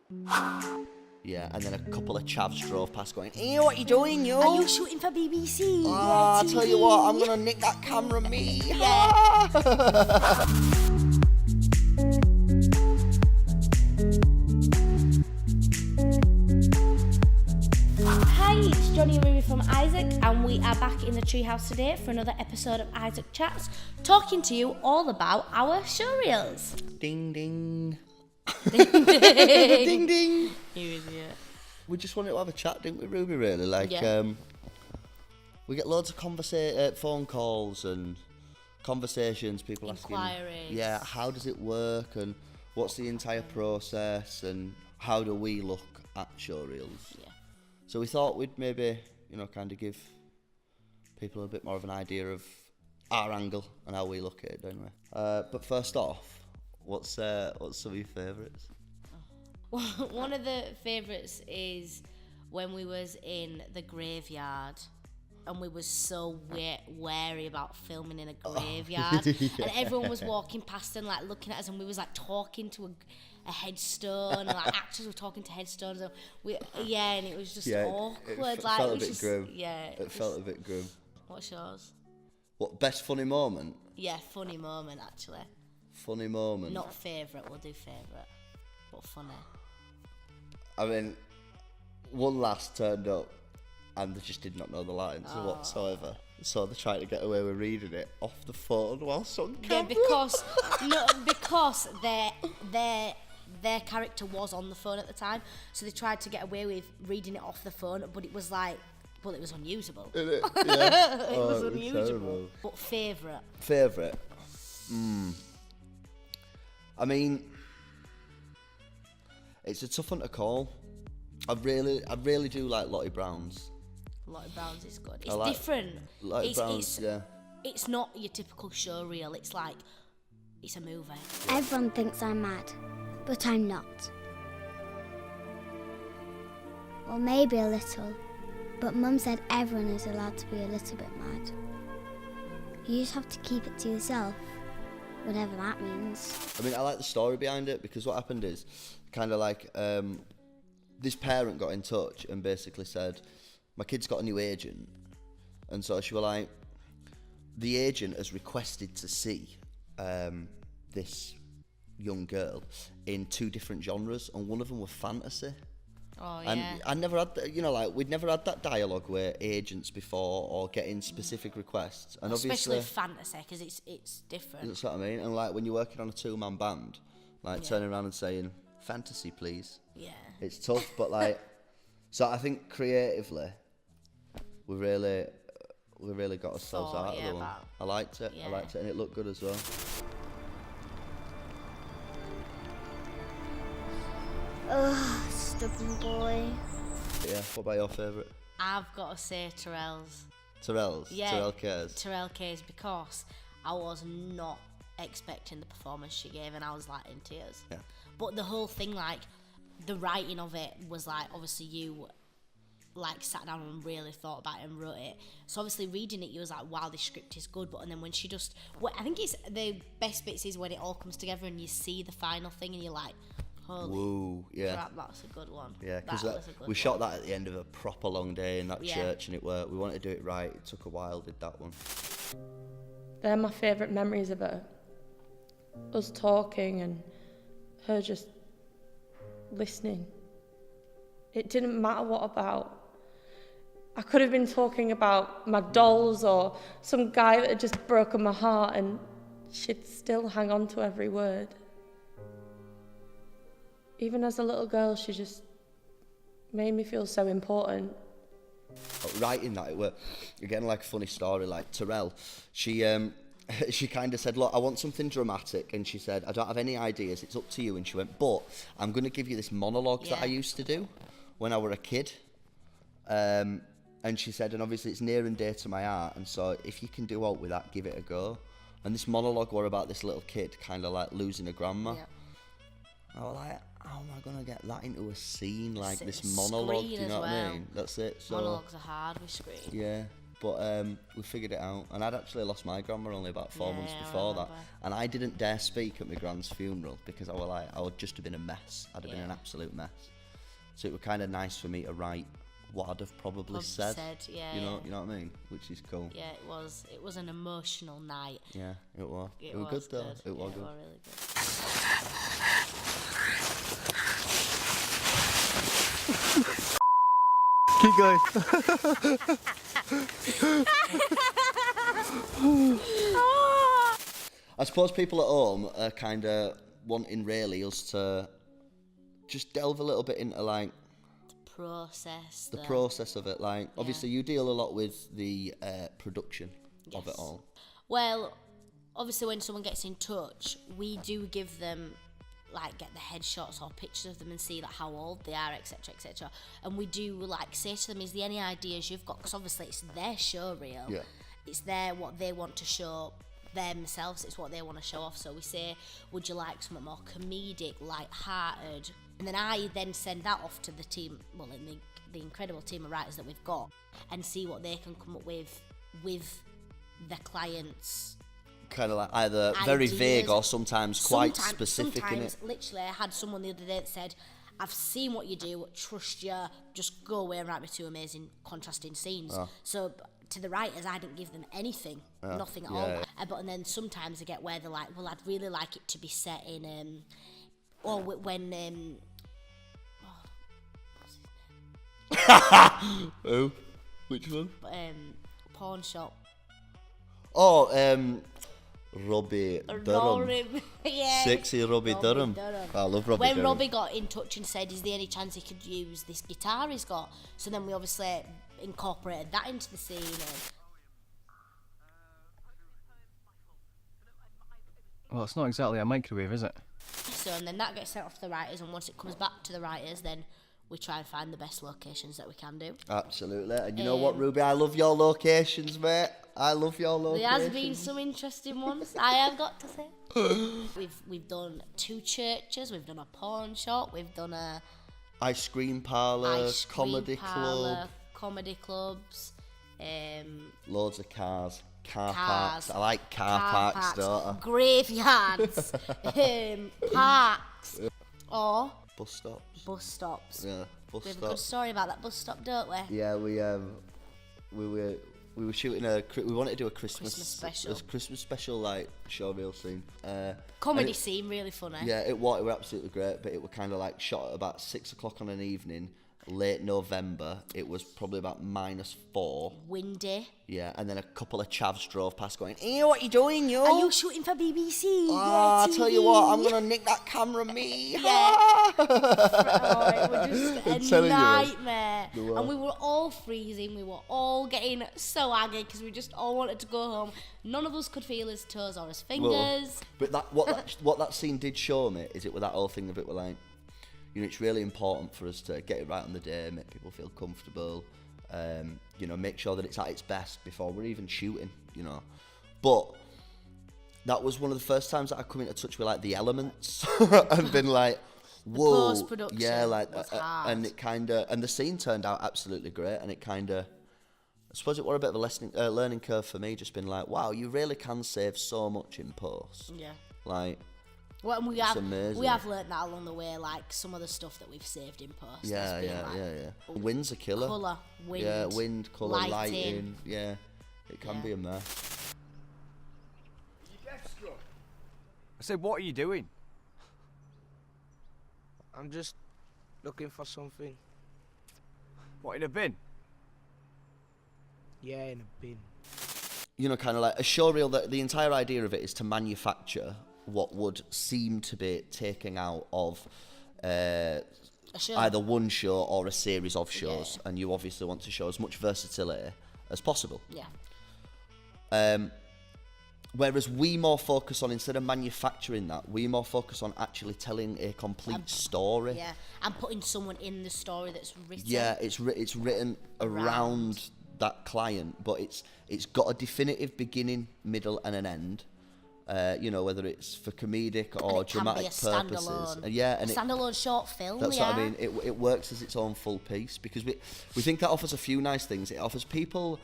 Yeah, and then a couple of chavs drove past going, "Hey, what you doing, you? Are you shooting for BBC? Oh, Yeah, I tell you TV. what, I'm gonna nick that camera, me. Yeah. Hi, it's Jonny and Ruby from Isaac, and we are back in the treehouse today for another episode of Isaac Chats, talking to you all about our showreels. Ding, ding. Ding, Ding, ding. You idiot. We just wanted to have a chat, didn't we, Ruby, really? Like, Yeah. We get loads of phone calls and conversations, people Inquiries. asking, yeah, how does it work and what's the entire process and how do we look at showreels? Yeah. So we thought we'd maybe, kind of give people a bit more of an idea of our angle and how we look at it, don't we? But first off, what's some of your favourites? One of the favourites is when we was in the graveyard and we was so wary about filming in a graveyard. Yeah. And everyone was walking past and like looking at us, and we was like talking to a headstone, and like actors were talking to headstones, and and it was just awkward. It like felt it a was bit just, grim. Yeah. It felt a bit grim. What's yours? What, best funny moment? Yeah, funny moment actually. Funny moment. Not favourite, we'll do favourite. But funny. I mean, one lass turned up and they just did not know the lines whatsoever. So they tried to get away with reading it off the phone whilst on camera. Yeah, because their character was on the phone at the time, so they tried to get away with reading it off the phone, but it was like, well, it was unusable. Innit? Yeah. It was it unusable. terrible. But favourite. Favourite? I mean, it's a tough one to call. I really do like Lottie Brown's. Lottie Brown's is good. It's different. Lottie Brown's, yeah. It's not your typical showreel. It's like, it's a movie. Everyone thinks I'm mad, but I'm not. Well, maybe a little, but Mum said everyone is allowed to be a little bit mad. You just have to keep it to yourself, whatever that means. I mean, I like the story behind it, because what happened is kind of like this parent got in touch and basically said, my kid's got a new agent. And so she was like, the agent has requested to see this young girl in 2 different genres, and one of them was fantasy. Oh, yeah. And I never had, we'd never had that dialogue where agents before or getting specific requests. And Especially obviously, fantasy, because it's different. that's what I mean. And like when you're working on a 2-man band, turning around and saying, fantasy, please. Yeah. It's tough, but like, so I think creatively, we really got ourselves out of the one. I liked it. Yeah. I liked it, and it looked good as well. Ugh, stubborn boy. Yeah. What about your favourite? I've got to say Terrell's. Terrell's. Yeah. Terrell cares. Terrell K's, because I was not expecting the performance she gave, and I was like in tears. Yeah. But the whole thing, like the writing of it was like, obviously you like sat down and really thought about it and wrote it. So obviously reading it, you was like, wow, this script is good. But and then when she just, I think it's the best bits is when it all comes together and you see the final thing and you're like, holy Woo, yeah. crap, that's a good one. Yeah, because That was a good we shot one. that at the end of a proper long day in that church, and it worked. We wanted to do it right. It took a while, did that one. They're my favourite memories of her. Us talking and her just listening. It didn't matter what about. I could have been talking about my dolls or some guy that had just broken my heart, and she'd still hang on to every word. Even as a little girl, she just made me feel so important. Writing that, it were again like a funny story. Like Terrell, she kind of said, look, I want something dramatic, and she said, I don't have any ideas, it's up to you. And she went, but I'm going to give you this monologue that I used to do when I were a kid. And she said, and obviously it's near and dear to my heart, and so if you can do out with that, give it a go. And this monologue were about this little kid kind of like losing a grandma. Yep. I was like, how am I going to get that into a scene, like this monologue, do you know what I mean? That's it. So Monologues are hard with screen. yeah, But we figured it out, and I'd actually lost my grandma only about 4 months I before that, remember. and I didn't dare speak at my grand's funeral because I would just have been a mess. I'd have been an absolute mess. So it was kind of nice for me to write what I'd have probably said. Yeah, you know what I mean? Which is cool. Yeah, it was. It was an emotional night. Yeah, it was. It was good though. It was good. It was really good. Keep going. I suppose people at home are kind of wanting really us to just delve a little bit into like The process of it. Like obviously you deal a lot with the production of it all. Well, obviously when someone gets in touch, we do give them like get the headshots or pictures of them and see like how old they are, etc, etc. And we do like say to them, is there any ideas you've got? Because obviously it's their show reel. Yeah. It's their what they want to show themselves. It's what they want to show off. So we say, would you like something more comedic, light-hearted? And then I then send that off to the team, well, in the incredible team of writers that we've got, and see what they can come up with the clients. Kind of like either very Ideas. vague or sometimes quite specific in it. Literally, I had someone the other day that said, I've seen what you do, trust you, just go away and write me 2 amazing contrasting scenes. So to the writers, I didn't give them anything, nothing at all. But and then sometimes I get where they're like, well, I'd really like it to be set in, or when, Oh, which one? pawn shop. Oh, Robbie Durham. Yeah. Sexy Robbie Durham. I love Robbie When Durham. Robbie got in touch and said, is there any chance he could use this guitar he's got? So then we obviously incorporated that into the scene. Well, it's not exactly a microwave, is it? So and then that gets sent off to the writers, and once it comes back to the writers, then we try and find the best locations that we can do. Absolutely. And you know what, Ruby? I love your locations, mate. I love your locations. There has been some interesting ones, I have got to say. We've done 2 churches, we've done a pawn shop, we've done a ice cream parlour, comedy club. Comedy clubs, Loads of cars. Car Cars. parks. I like car parks, don't I? Graveyards, parks, or Bus stops. bus stops. Yeah, bus We have a good stops. story about that bus stop, don't we? Yeah, we were shooting we wanted to do a Christmas special. a Christmas special like showreel scene. Comedy and it- scene, really funny. Yeah, it was absolutely great, but it was kind of like shot at about 6 o'clock on an evening, late November. It was probably about -4. Windy. Yeah, and then a couple of chavs drove past going, "Hey, what you doing, yo?" Are you shooting for BBC? Oh, Yeah, I tell you what, I'm TV. gonna nick that camera, me. Yeah. Oh, it was I'm just telling a you, nightmare. They were. And we were all freezing. We were all getting so aggy because we just all wanted to go home. None of us could feel his toes or his fingers. But what that scene did show me is it with that whole thing of it were like, you know, it's really important for us to get it right on the day, make people feel comfortable, you know, make sure that it's at its best before we're even shooting, you know. But that was one of the first times that I come into touch with like the elements and been like, whoa, post-production yeah, like, was hard. and it kind of, and the scene turned out absolutely great, and it kind of, I suppose it was a bit of a learning curve for me, just been like, wow, you really can save so much in post. Yeah. Like, Well, and it's amazing. we have learnt that along the way, like some of the stuff that we've saved in post. Yeah. Wind's a killer. Colour, wind, Yeah, wind, colour, lighting. lighting. Yeah, it can Yeah. be a mess. I said, what are you doing? I'm just looking for something. What, in a bin? Yeah, in a bin. You know, kind of like a showreel. That the entire idea of it is to manufacture what would seem to be taking out of A show. either one show or a series of shows, and you obviously want to show as much versatility as possible. Yeah. Whereas we more focus on, instead of manufacturing that, we more focus on actually telling a complete story. Yeah. And putting someone in the story that's written. Yeah, it's written around that client, but it's got a definitive beginning, middle, and an end. You know, whether it's for comedic or it can dramatic be a purposes. standalone. And yeah, and a standalone short film. that's yeah. what I mean. It works as its own full piece because we think that offers a few nice things. It offers people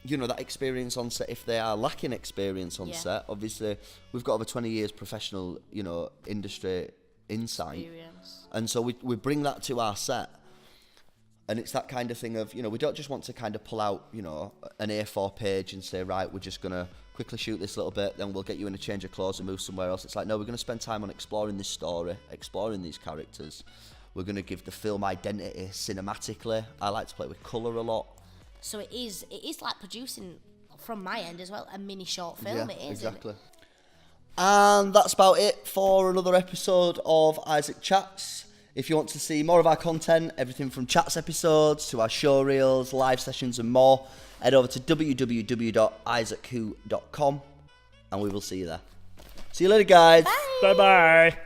you know, that experience on set, if they are lacking experience on set. Obviously, we've got over 20 years professional, you know, industry insight. Experience. And so we bring that to our set. And it's that kind of thing of, you know, we don't just want to kind of pull out, you know, an A4 page and say, right, we're just going to quickly shoot this little bit, then we'll get you in a change of clothes and move somewhere else. It's like, no, we're going to spend time on exploring this story, exploring these characters. We're going to give the film identity cinematically. I like to play with colour a lot. So it is like producing, from my end as well, a mini short film. Yeah, it is. exactly. And that's about it for another episode of Isaac Chats. If you want to see more of our content, everything from chats episodes to our showreels, live sessions and more, head over to www.IsaacWho.com and we will see you there. See you later, guys. Bye. Bye-bye.